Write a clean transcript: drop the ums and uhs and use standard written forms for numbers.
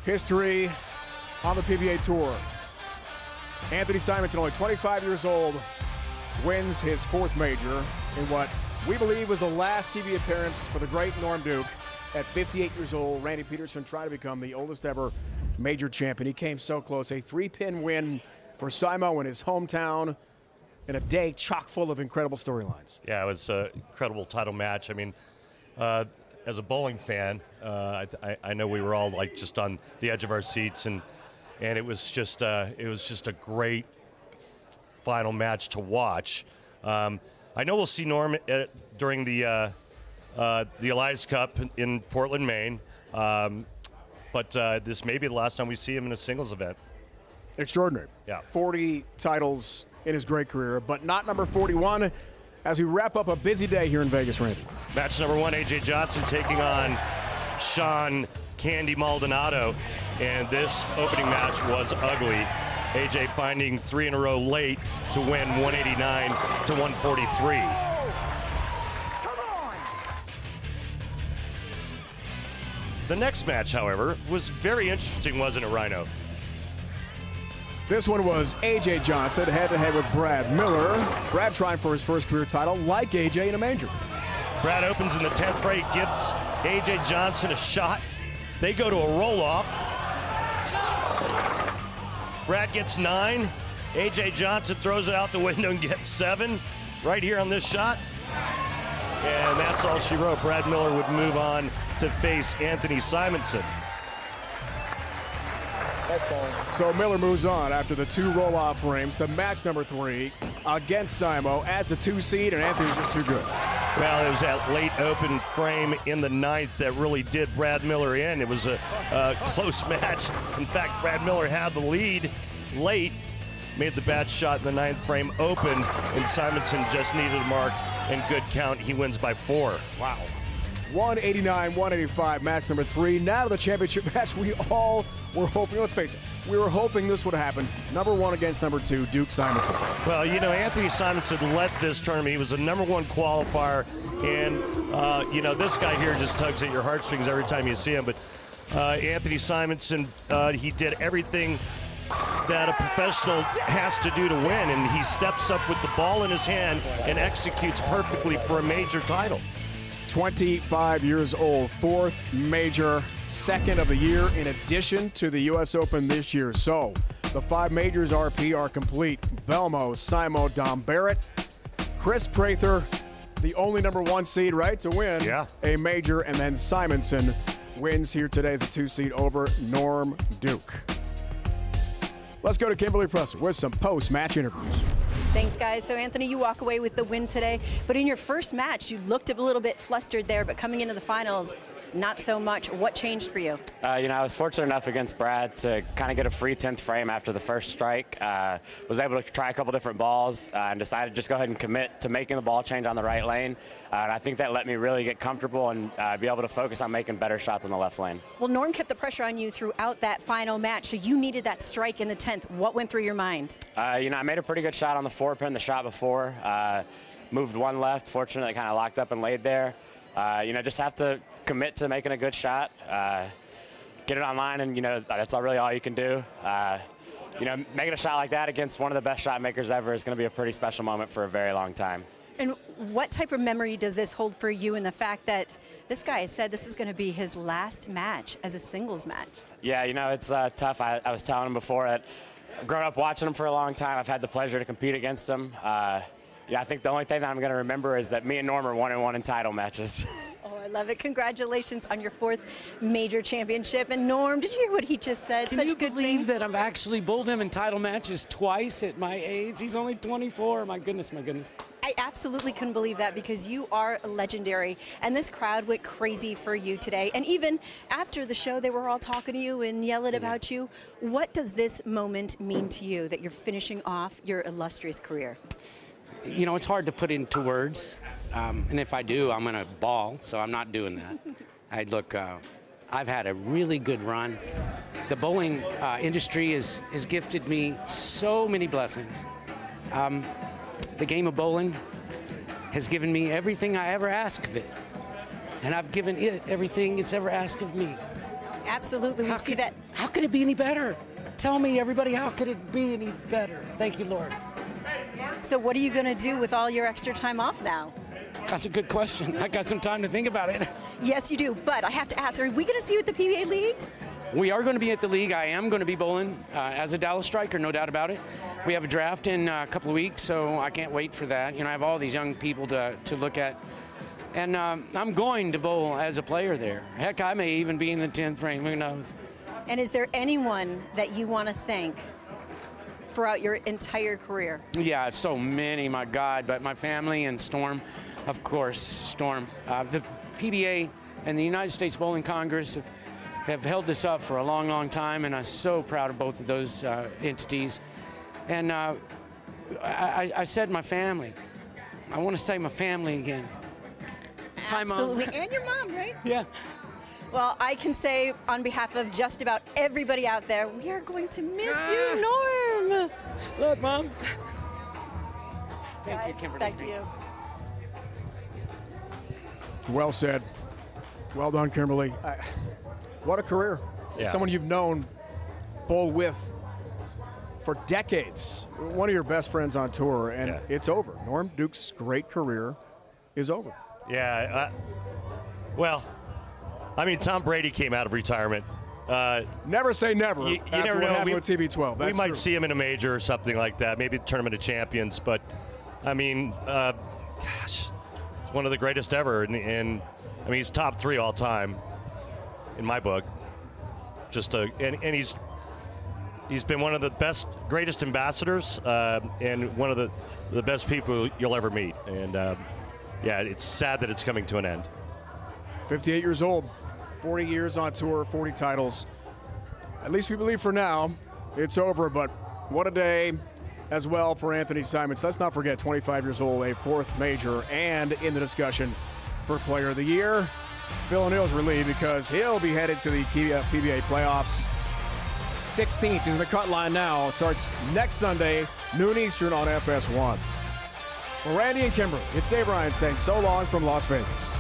history on the PBA Tour. Anthony Simonson, only 25 years old, wins his fourth major in what we believe was the last TV appearance for the great Norm Duke. At 58 years old, Randy Peterson trying to become the oldest ever major champion. He came so close. A 3-pin win for Simo in his hometown in a day chock full of incredible storylines. Yeah, it was an incredible title match. I mean, as a bowling fan, I know we were all like just on the edge of our seats, and it was just a great final match to watch. I know we'll see Norm during the Elias Cup in Portland, Maine, but this may be the last time we see him in a singles event. Extraordinary. Yeah. 40 titles in his great career, but not number 41 as we wrap up a busy day here in Vegas, Randy. Match number 1, A.J. Johnson taking on Sean Candy Maldonado, and this opening match was ugly. A.J. finding 3 in a row late to win 189 to 143. The next match, however, was very interesting, wasn't it, Rhino? This one was A.J. Johnson head-to-head with Brad Miller. Brad trying for his first career title, like A.J. in a major. Brad opens in the 10th frame, gives A.J. Johnson a shot. They go to a roll-off. Brad gets 9. A.J. Johnson throws it out the window and gets 7 right here on this shot. And that's all she wrote. Brad Miller would move on to face Anthony Simonson. So Miller moves on after the 2 roll-off frames to match number 3 against Simo as the 2 seed, and Anthony's just too good. Well, it was that late open frame in the 9th that really did Brad Miller in. It was a close match. In fact, Brad Miller had the lead late, made the bad shot in the 9th frame open, and Simonson just needed a mark and good count. He wins by 4. Wow. 189-185, match number 3. Now to the championship match we all were hoping, let's face it, we were hoping this would happen. Number 1 against number 2, Duke Simonson. Well, you know, Anthony Simonson led this tournament. He was a number 1 qualifier, and, you know, this guy here just tugs at your heartstrings every time you see him. But Anthony Simonson, he did everything that a professional has to do to win, and he steps up with the ball in his hand and executes perfectly for a major title. 25 years old, 4th major, 2nd of the year in addition to the U.S. Open this year. So the 5 majors RP are complete. Belmo, Simo, Dom Barrett, Chris Prather, the only number 1 seed, right, to win a major, and then Simonson wins here today as a 2 seed over Norm Duke. Let's go to Kimberly Presser with some post-match interviews. Thanks, guys. So, Anthony, you walk away with the win today, but in your first match, you looked a little bit flustered there, but coming into the finals, not so much. What changed for you? You know, I was fortunate enough against Brad to kind of get a free 10th frame after the first strike. Was able to try a couple different balls and decided to just go ahead and commit to making the ball change on the right lane. And I think that let me really get comfortable and be able to focus on making better shots on the left lane. Well, Norm kept the pressure on you throughout that final match, so you needed that strike in the 10th. What went through your mind? You know, I made a pretty good shot on the 4-pin the shot before. Moved 1 left. Fortunately, kind of locked up and laid there. You know, just have to commit to making a good shot, get it online, and, you know, that's really all you can do. You know, making a shot like that against one of the best shot makers ever is going to be a pretty special moment for a very long time. And what type of memory does this hold for you in the fact that this guy has said this is going to be his last match as a singles match? Yeah, you know, it's tough. I was telling him before that I've grown up watching him for a long time. I've had the pleasure to compete against him. Yeah, I think the only thing that I'm going to remember is that me and Norm are 1-1 in title matches. Oh, I love it. Congratulations on your 4th major championship. And Norm, did you hear what he just said? Can Such you a good believe thing. that I've actually bowled him in title matches twice at my age? He's only 24. My goodness, my goodness. I absolutely couldn't believe that because you are legendary. And this crowd went crazy for you today. And even after the show, they were all talking to you and yelling about you. What does this moment mean to you that you're finishing off your illustrious career? You know, it's hard to put into words, and if I do, I'm going to bawl, so I'm not doing that. I've had a really good run. The bowling industry has gifted me so many blessings. The game of bowling has given me everything I ever asked of it, and I've given it everything it's ever asked of me. Absolutely, we see that. How could it be any better? Tell me, everybody, how could it be any better? Thank you, Lord. So what are you going to do with all your extra time off now? That's a good question. I got some time to think about it. Yes, you do. But I have to ask, are we going to see you at the PBA leagues? We are going to be at the league. I am going to be bowling as a Dallas striker, no doubt about it. We have a draft in a couple of weeks, so I can't wait for that. You know, I have all these young people to look at. And I'm going to bowl as a player there. Heck, I may even be in the 10th frame. Who knows? And is there anyone that you want to thank throughout your entire career? Yeah, it's so many, my God. But my family and Storm, of course, Storm. The PBA and the United States Bowling Congress have held this up for a long, long time, and I'm so proud of both of those entities. And I said my family. I want to say my family again. Absolutely. Hi, Mom. And your mom, right? Yeah. Well, I can say on behalf of just about everybody out there, we are going to miss you, Norm. Look, Mom. Thank you, Guys, Kimberly. Thank you. Well said. Well done, Kimberly. What a career. Yeah. Someone you've known, bowl with for decades. One of your best friends on tour, and Yeah. it's over. Norm Duke's great career is over. Yeah. Well, I mean, Tom Brady came out of retirement. Never say never. You after never what know. happened with TB12. We That's might true. see him in a major or something like that, maybe the Tournament of Champions. But, I mean, gosh, it's one of the greatest ever. And I mean, he's top 3 all time in my book. And he's been one of the greatest ambassadors, and one of the best people you'll ever meet. And yeah, it's sad that it's coming to an end. 58 years old, 40 years on tour, 40 titles. At least we believe for now it's over, but what a day as well for Anthony Simons. Let's not forget, 25 years old, a 4th major, and in the discussion for Player of the Year. Bill O'Neill's relieved because he'll be headed to the PBA playoffs. 16th is in the cut line now. It starts next Sunday, noon Eastern on FS1. For Randy and Kimberly, it's Dave Ryan saying so long from Las Vegas.